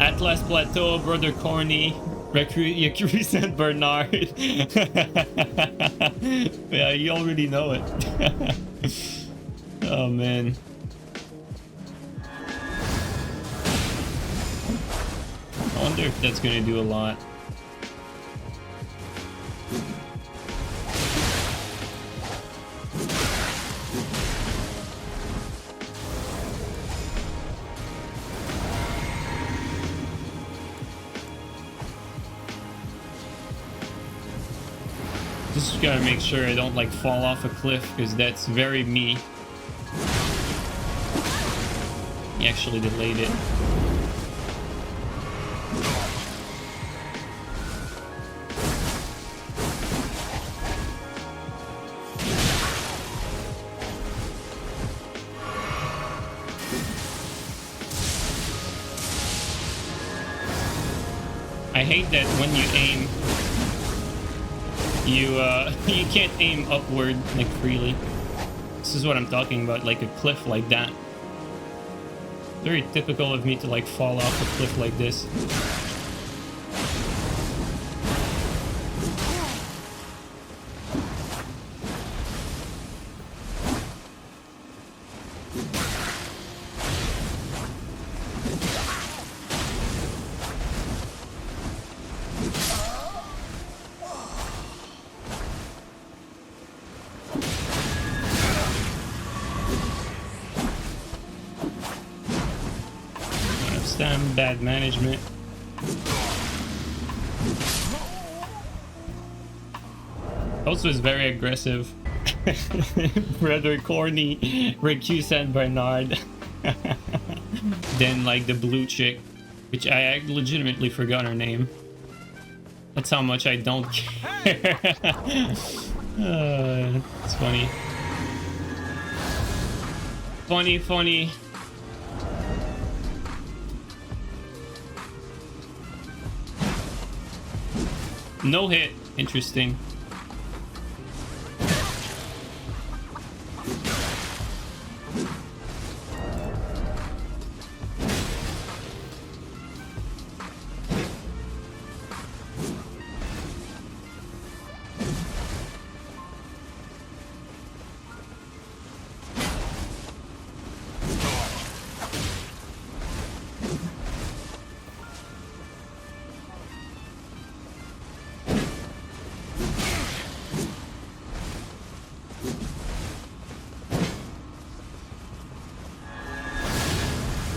Atlas Plateau, Brother Corny, Recruit St. Bernard. Yeah, you already know it. Oh man. I wonder if that's gonna do a lot. Just gotta make sure I don't like fall off a cliff, because that's very me. He actually delayed it. I hate that when you aim, you can't aim upward like freely. This is what I'm talking about, like a cliff like that. Very typical of me to like fall off a cliff like this. Bad management. Also is very aggressive. Brother Corny, Recue St. Bernard. Then like the blue chick, which I legitimately forgot her name. That's how much I don't care. It's funny. Funny. No hit. Interesting.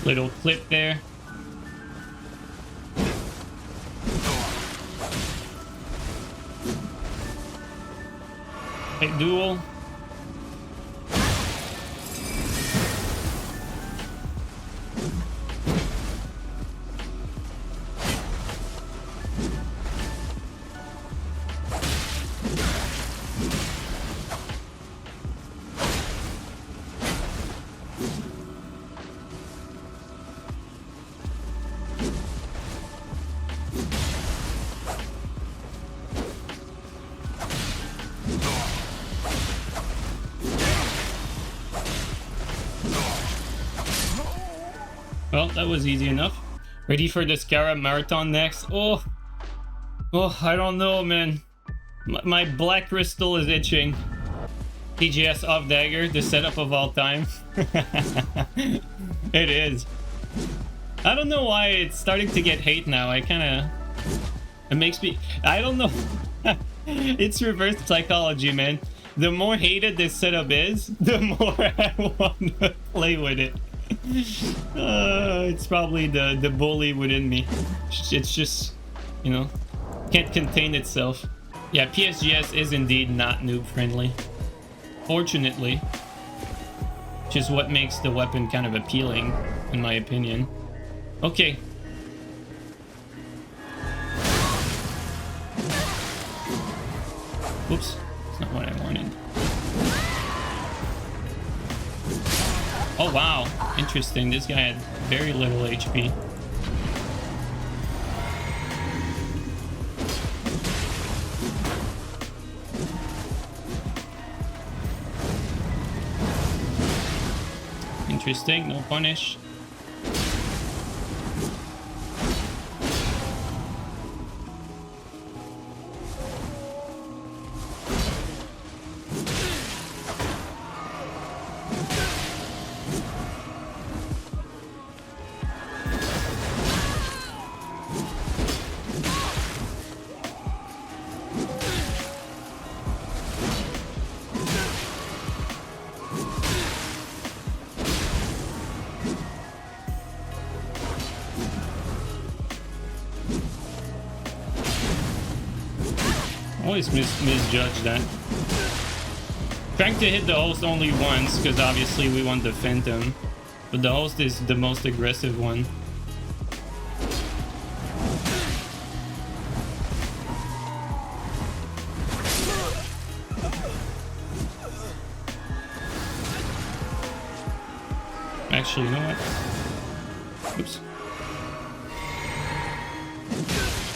Little clip there. Hey, duel. Well, that was easy enough. Ready for the Scarab Marathon next? Oh, I don't know, man. My black crystal is itching. TGS off dagger, the setup of all time. It is. I don't know why it's starting to get hate now. It makes me, I don't know. It's reverse psychology, man. The more hated this setup is, the more I want to play with it. It's probably the bully within me. It's just, you know, can't contain itself. Yeah, PSGS is indeed not noob friendly, fortunately, which is what makes the weapon kind of appealing, in my opinion. Okay. Oops, that's not what I wanted. Oh wow, interesting. This guy had very little HP. Interesting, no punish. Always misjudge that. Trying to hit the host only once, because obviously we want the Phantom. But the host is the most aggressive one. Actually, you know what? Oops.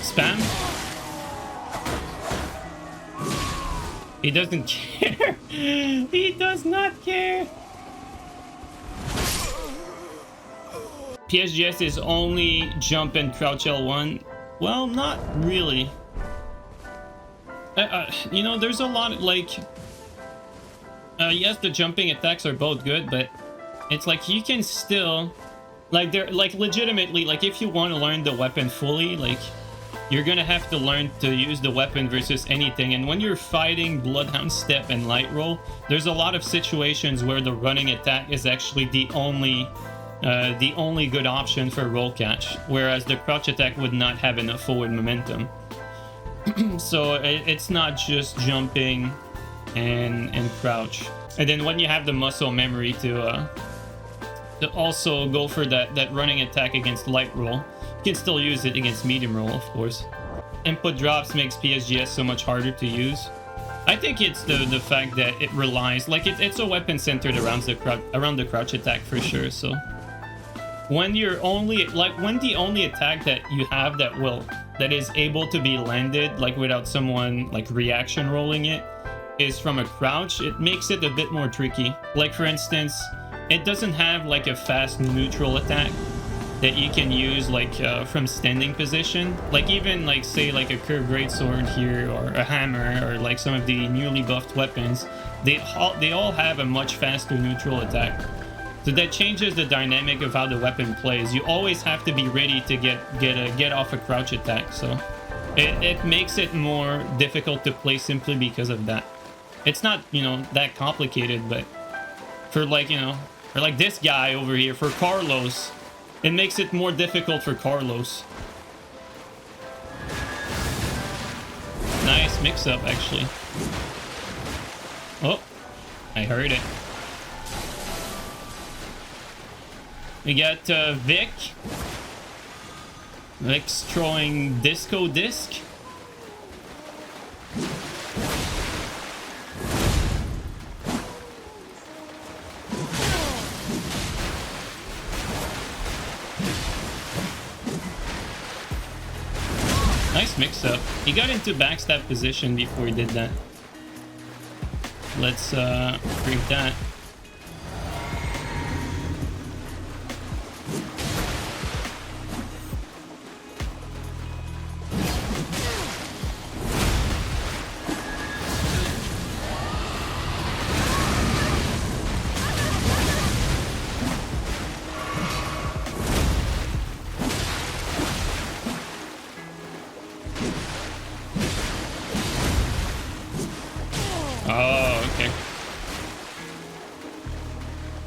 Spam? He doesn't care. He does not care. PSGS is only jump and crouch L1. Well, not really. You know, there's a lot like... yes, the jumping attacks are both good, but it's like you can still... Like, they're like legitimately, like if you want to learn the weapon fully, like... You're gonna have to learn to use the weapon versus anything, and when you're fighting Bloodhound Step and Light Roll, there's a lot of situations where the running attack is actually the only good option for roll catch, whereas the crouch attack would not have enough forward momentum. So it's not just jumping and crouch. And then when you have the muscle memory to also go for that running attack against Light Roll, you can still use it against medium roll, of course. Input drops makes PSGS so much harder to use. I think it's the fact that it relies, like it's a weapon centered around the crouch attack for sure. So when you're only when the only attack that you have that is able to be landed like without someone like reaction rolling it is from a crouch, it makes it a bit more tricky. Like for instance, it doesn't have like a fast neutral attack that you can use like from standing position, like even like say like a curved greatsword here or a hammer or like some of the newly buffed weapons, they all have a much faster neutral attack. So that changes the dynamic of how the weapon plays. You always have to be ready to get off a crouch attack. So it makes it more difficult to play simply because of that. It's not, you know, that complicated, but for like, you know, for like this guy over here, for Carlos, it makes it more difficult for Carlos. Nice mix-up, actually. Oh, I heard it. We got Vic. Vic's throwing Disco Disc. Nice mix-up. He got into backstab position before he did that. Let's break that.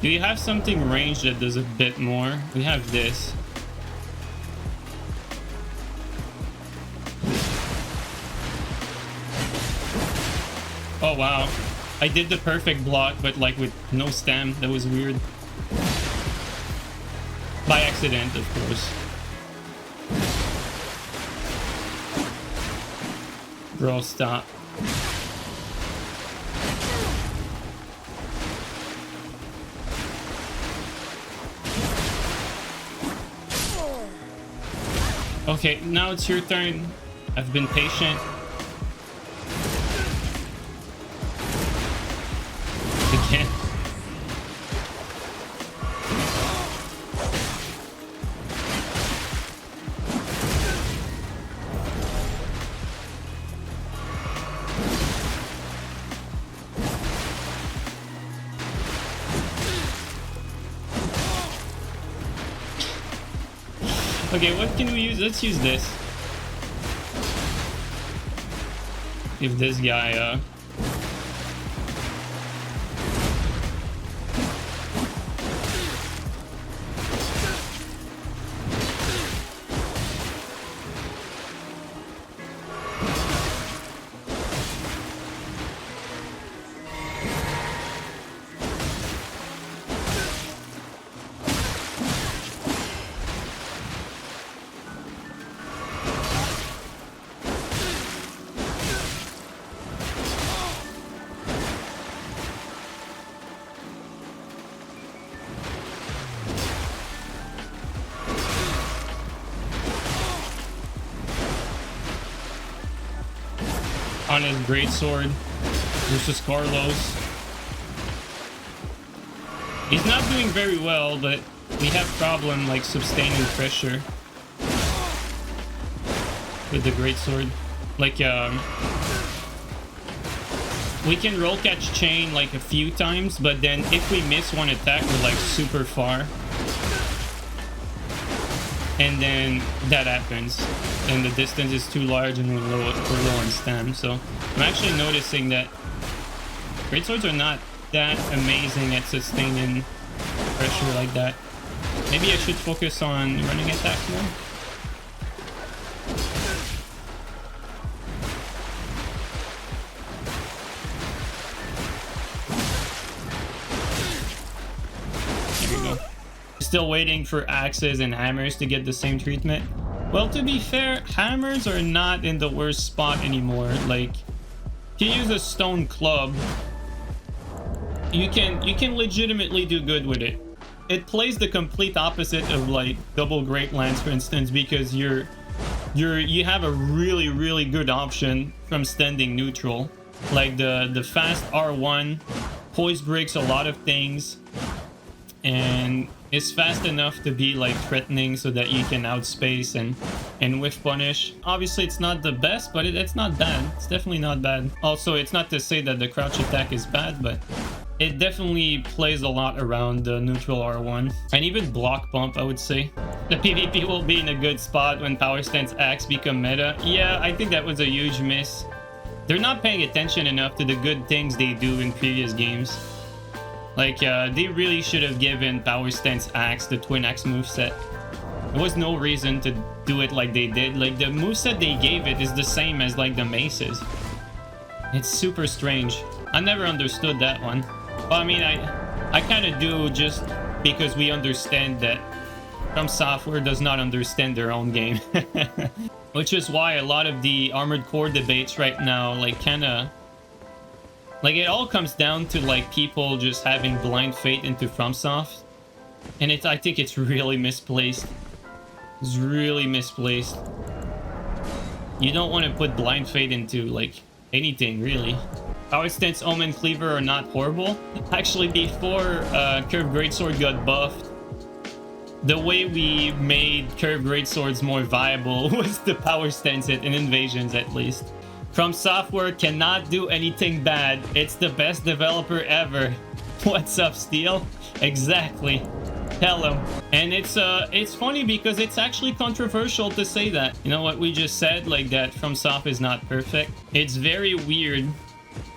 Do you have something ranged that does a bit more? We have this. Oh wow. I did the perfect block, but like with no stam. That was weird. By accident, of course. Bro, stop. Okay, now it's your turn. I've been patient. Again. Okay, what can we use? Let's use this. Give this guy on his greatsword versus Carlos. He's not doing very well, but we have problem like sustaining pressure with the greatsword. Like we can roll catch chain like a few times, but then if we miss one attack, we're like super far. And then that happens, and the distance is too large, and we're low on stam. So I'm actually noticing that greatswords are not that amazing at sustaining pressure like that. Maybe I should focus on running attack more. There we go. Still waiting for axes and hammers to get the same treatment. Well, to be fair, hammers are not in the worst spot anymore. Like, if you use a stone club, you can legitimately do good with it. It plays the complete opposite of like double great lance, for instance, because you have a really good option from standing neutral. Like the fast R1 poise breaks a lot of things, and it's fast enough to be like threatening so that you can outspace and whiff punish. Obviously it's not the best, but it's not bad. It's definitely not bad. Also, it's not to say that the crouch attack is bad, but it definitely plays a lot around the neutral R1 and even block bump, I would say. The PvP will be in a good spot when power stance axe become meta. Yeah, I think that was a huge miss. They're not paying attention enough to the good things they do in previous games. Like, they really should have given power stance axe the twin axe moveset. There was no reason to do it like they did. Like, the moveset they gave it is the same as like the maces. It's super strange. I never understood that one. Well, I mean, I kind of do, just because we understand that From Software does not understand their own game. Which is why a lot of the Armored Core debates right now, like, kind of... like, it all comes down to, like, people just having blind faith into FromSoft. And I think it's really misplaced. It's really misplaced. You don't want to put blind faith into, like, anything, really. Power Stance, Omen, Cleaver are not horrible. Actually, before Curved Greatsword got buffed, the way we made Curved Greatswords more viable was the Power Stance it, in Invasions at least. From Software cannot do anything bad. It's the best developer ever. What's up, Steel? Exactly. Tell him. And it's funny because it's actually controversial to say that. You know what we just said? Like, that FromSoft is not perfect. It's very weird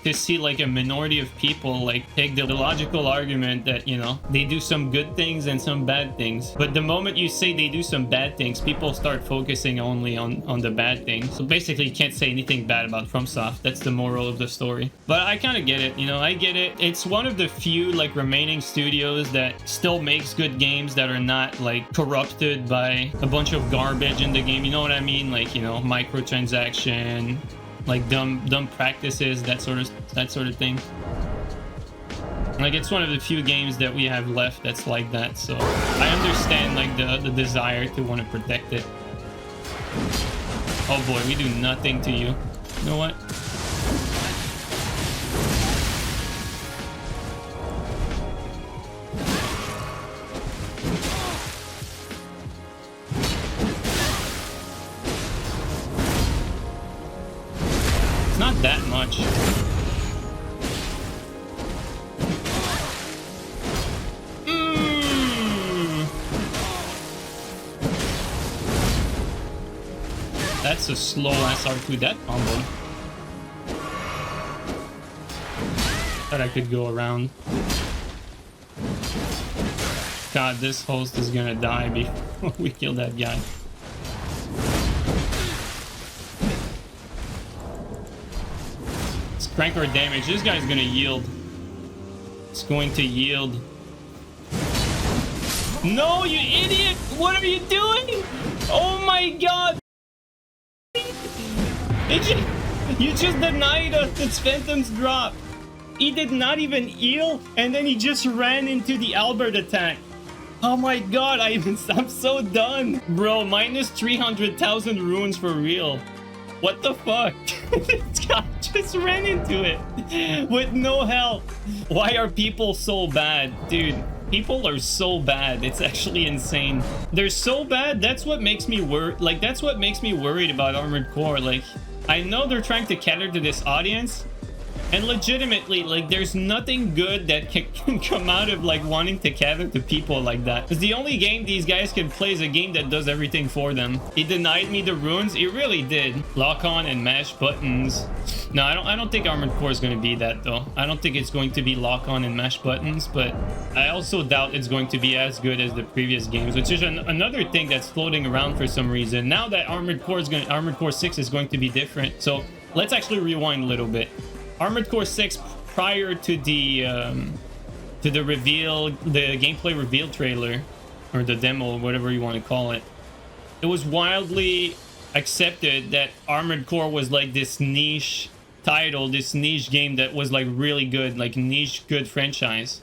to see like a minority of people like take the logical argument that, you know, they do some good things and some bad things, but the moment you say they do some bad things, people start focusing only on the bad things. So basically you can't say anything bad about FromSoft. That's the moral of the story. But I kind of get it, you know, I get it. It's one of the few like remaining studios that still makes good games that are not like corrupted by a bunch of garbage in the game, you know what I mean? Like, you know, microtransaction, like dumb practices, that sort of thing. Like, it's one of the few games that we have left that's like that, so I understand like the desire to want to protect it. Oh boy, we do nothing to you. You know what? Not that much. That's a slow ass R2 that combo. Thought I could go around. God, this host is gonna die before we kill that guy. Crank our damage. This guy's gonna yield. It's going to yield. No, you idiot! What are you doing? Oh my god! You just denied us its Phantom's drop. He did not even heal, and then he just ran into the Albert attack. Oh my god, I'm so done. Bro, minus 300,000 runes for real. What the fuck? This guy just ran into it with no help. Why are people so bad? Dude, people are so bad. It's actually insane. They're so bad. That's what makes me like, that's what makes me worried about Armored Core. Like, I know they're trying to cater to this audience, and legitimately, like, there's nothing good that can come out of, like, wanting to cater to people like that. Because the only game these guys can play is a game that does everything for them. He denied me the runes. He really did. Lock on and mash buttons. No, I don't think Armored Core is going to be that, though. I don't think it's going to be lock on and mash buttons, but I also doubt it's going to be as good as the previous games, which is another thing that's floating around for some reason. Now that Armored Core 6 is going to be different. So let's actually rewind a little bit. Armored Core 6, prior to the reveal, the gameplay reveal trailer, or the demo, whatever you want to call it, it was wildly accepted that Armored Core was like this niche title, this niche game that was like really good, like niche good franchise.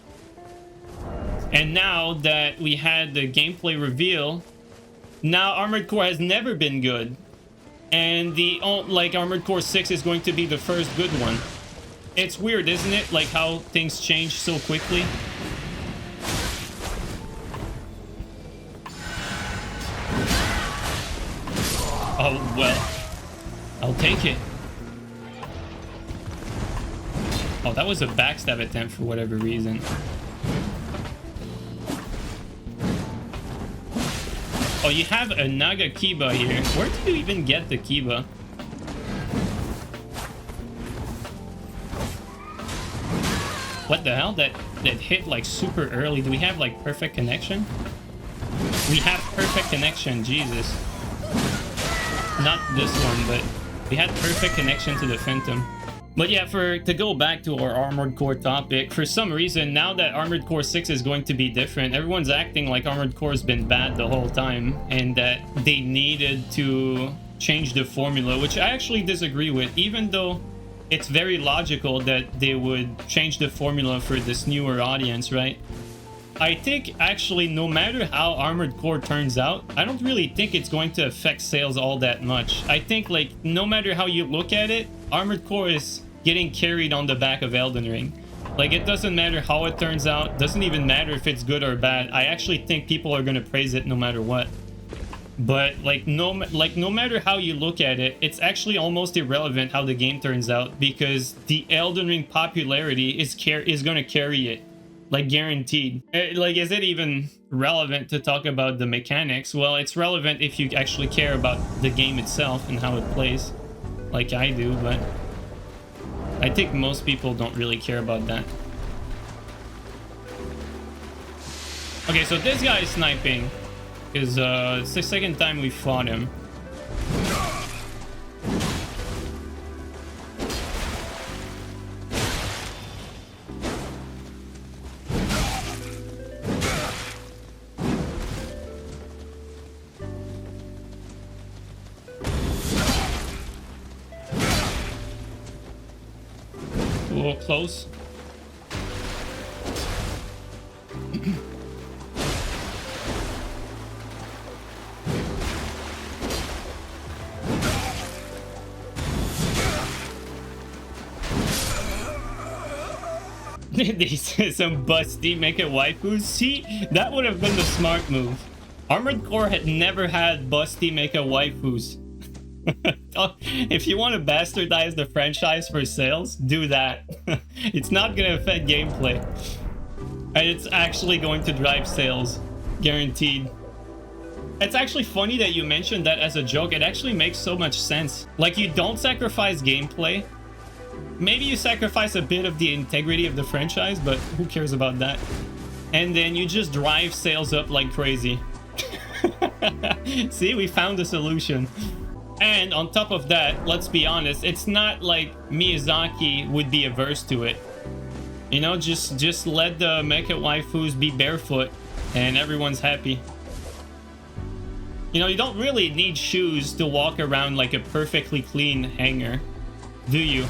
And now that we had the gameplay reveal, now Armored Core has never been good, and like Armored Core 6 is going to be the first good one. It's weird, isn't it? Like how things change so quickly. Oh, well, I'll take it. Oh, that was a backstab attempt for whatever reason. Oh, you have a Naga Kiba here. Where did you even get the Kiba? What the hell? That hit like super early. Do we have like perfect connection? We have perfect connection. Jesus. Not this one, but we had perfect connection to the Phantom. But yeah, to go back to our Armored Core topic, for some reason, now that Armored Core 6 is going to be different, everyone's acting like Armored Core has been bad the whole time, and that they needed to change the formula, which I actually disagree with, even though it's very logical that they would change the formula for this newer audience, right? I think actually no matter how Armored Core turns out, I don't really think it's going to affect sales all that much. I think like no matter how you look at it, Armored Core is getting carried on the back of Elden Ring. Like it doesn't matter how it turns out, doesn't even matter if it's good or bad. I actually think people are going to praise it no matter what. But like no matter how you look at it, it's actually almost irrelevant how the game turns out, because the Elden Ring popularity is going to carry it, like guaranteed. Like, is it even relevant to talk about the mechanics? Well, it's relevant if you actually care about the game itself and how it plays, like I do, but I think most people don't really care about that. Okay, so this guy is sniping. Because it's the second time we fought him. A little close. Some busty make it waifus. See, that would have been the smart move. Armored Core had never had busty make a waifus. If you want to bastardize the franchise for sales, do that. It's not going to affect gameplay, and it's actually going to drive sales, guaranteed. It's actually funny that you mentioned that as a joke. It actually makes so much sense. Like, you don't sacrifice gameplay. Maybe you sacrifice a bit of the integrity of the franchise, but who cares about that? And then you just drive sales up like crazy. See, we found a solution. And on top of that, let's be honest, it's not like Miyazaki would be averse to it. You know, just let the mecha waifus be barefoot and everyone's happy. You know, you don't really need shoes to walk around like a perfectly clean hanger, do you?